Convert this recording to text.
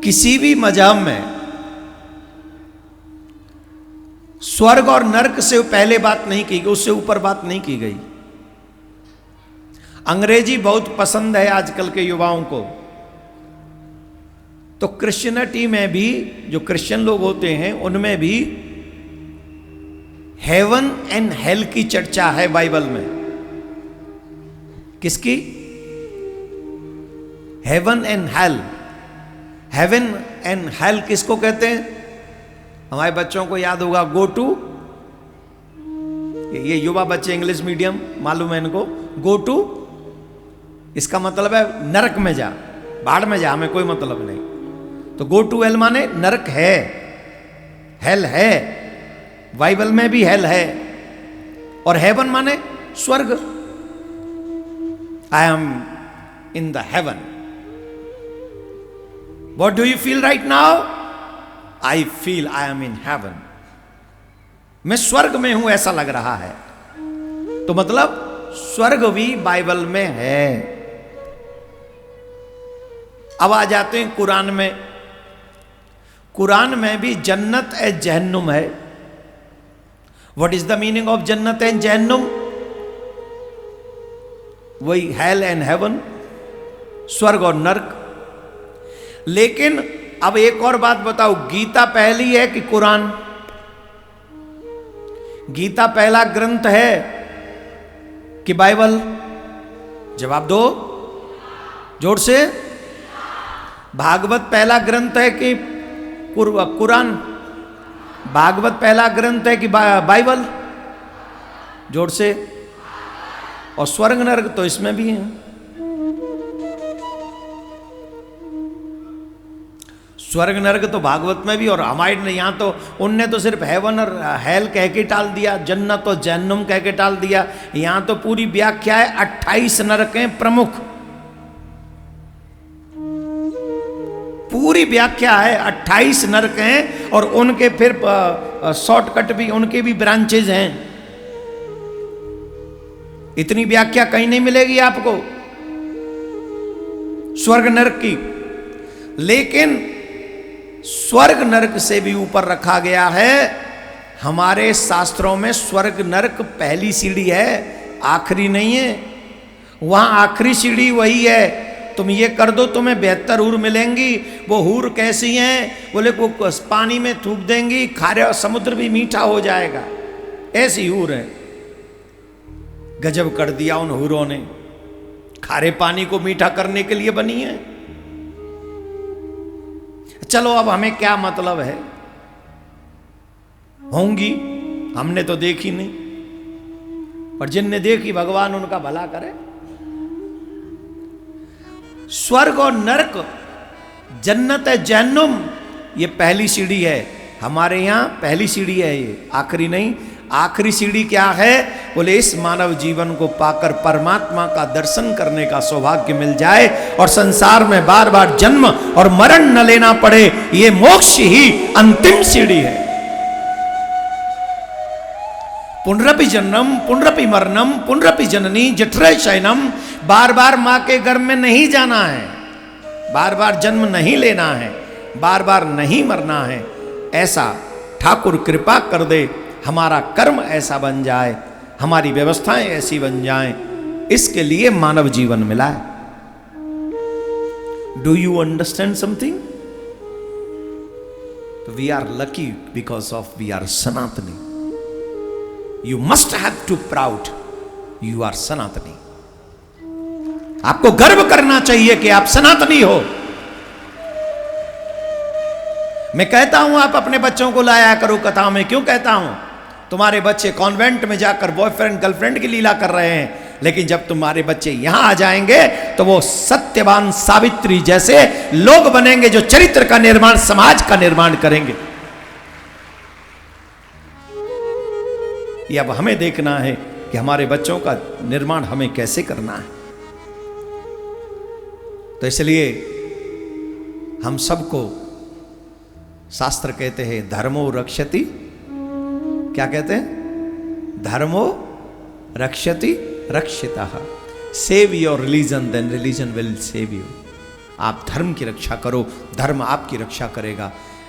किसी भी मजहब में स्वर्ग और नरक से पहले बात नहीं की गई, उससे ऊपर बात नहीं की गई। अंग्रेजी बहुत पसंद है आजकल के युवाओं को, तो क्रिश्चियनिटी में भी जो क्रिश्चियन लोग होते हैं उनमें भी हेवन एंड हेल की चर्चा है बाइबल में। किसकी? Heaven and hell. Heaven and hell किसको कहते हैं? हमारे बच्चों को याद होगा गो टू, ये युवा बच्चे इंग्लिश मीडियम मालूम है इनको। गो टू इसका मतलब है नरक में जा, भाड़ में जा, हमें कोई मतलब नहीं। तो गो टू हेल माने नरक है, हेल है, बाइबल में भी हेल है। और हेवन माने स्वर्ग। I am in the haven. What do you feel right now? I feel I am in heaven. मैं स्वर्ग में हूं ऐसा लग रहा है। तो मतलब स्वर्ग भी बाइबल में है। अब आ जाते हैं कुरान में। कुरान में भी जन्नत ए जहन्नुम है। What is the meaning of जन्नत एंड जहन्नुम? वही हेल एंड हेवन, स्वर्ग और नरक। लेकिन अब एक और बात बताओ, गीता पहली है कि कुरान? गीता पहला ग्रंथ है कि बाइबल? जवाब दो जोर से। भागवत पहला ग्रंथ है कि कुरान? भागवत पहला ग्रंथ है कि बाइबल? जोर से। और स्वर्ग नरक तो इसमें भी है। स्वर्ग नरक तो भागवत में भी, और हमारे ने यहां तो उनने तो सिर्फ हेवन और हेल कह के टाल दिया, जन्नत और जहन्नुम कह के टाल दिया। यहां तो पूरी व्याख्या है। 28 नरक हैं प्रमुख, पूरी व्याख्या है। 28 नरक हैं और उनके फिर शॉर्टकट भी, उनके भी ब्रांचेज हैं। इतनी व्याख्या कहीं नहीं मिलेगी आपको स्वर्ग नरक की। लेकिन स्वर्ग नरक से भी ऊपर रखा गया है हमारे शास्त्रों में। स्वर्ग नरक पहली सीढ़ी है, आखिरी नहीं है। वहां आखिरी सीढ़ी वही है, तुम ये कर दो तुम्हें 72 हूर मिलेंगी। वो हूर कैसी हैं? बोले वो पानी में थूक देंगी, खारे समुद्र भी मीठा हो जाएगा, ऐसी हूर है। गजब कर दिया उन हूरों ने, खारे पानी को मीठा करने के लिए बनी है। चलो अब हमें क्या मतलब है, होंगी, हमने तो देखी नहीं, पर जिनने देखी भगवान उनका भला करे। स्वर्ग और नरक, जन्नत है जहन्नुम, ये पहली सीढ़ी है हमारे यहां। पहली सीढ़ी है ये, आखिरी नहीं। आखिरी सीढ़ी क्या है? बोले इस मानव जीवन को पाकर परमात्मा का दर्शन करने का सौभाग्य मिल जाए और संसार में बार बार जन्म और मरण न लेना पड़े, ये मोक्ष ही अंतिम सीढ़ी है। पुनरपि जन्मम पुनरपि मरणम पुनरपि जननी जठरे शयनम। बार बार मां के गर्भ में नहीं जाना है, बार बार जन्म नहीं लेना है, बार बार नहीं मरना है। ऐसा ठाकुर कृपा कर दे, हमारा कर्म ऐसा बन जाए, हमारी व्यवस्थाएं ऐसी बन जाएं। इसके लिए मानव जीवन मिला है। Do you understand something? We are lucky because of we are Sanatani. You must have to proud you are Sanatani. आपको गर्व करना चाहिए कि आप सनातनी हो। मैं कहता हूं आप अपने बच्चों को लाया करो कथाओं में। क्यों कहता हूं? तुम्हारे बच्चे कॉन्वेंट में जाकर बॉयफ्रेंड गर्लफ्रेंड की लीला कर रहे हैं, लेकिन जब तुम्हारे बच्चे यहां आ जाएंगे तो वो सत्यवान सावित्री जैसे लोग बनेंगे जो चरित्र का निर्माण, समाज का निर्माण करेंगे। ये अब हमें देखना है कि हमारे बच्चों का निर्माण हमें कैसे करना है। तो इसलिए हम सबको शास्त्र कहते हैं धर्मो रक्षति। क्या कहते हैं? धर्मो रक्षति रक्षितः। Save your religion then religion will save you. आप धर्म की रक्षा करो, धर्म आपकी रक्षा करेगा।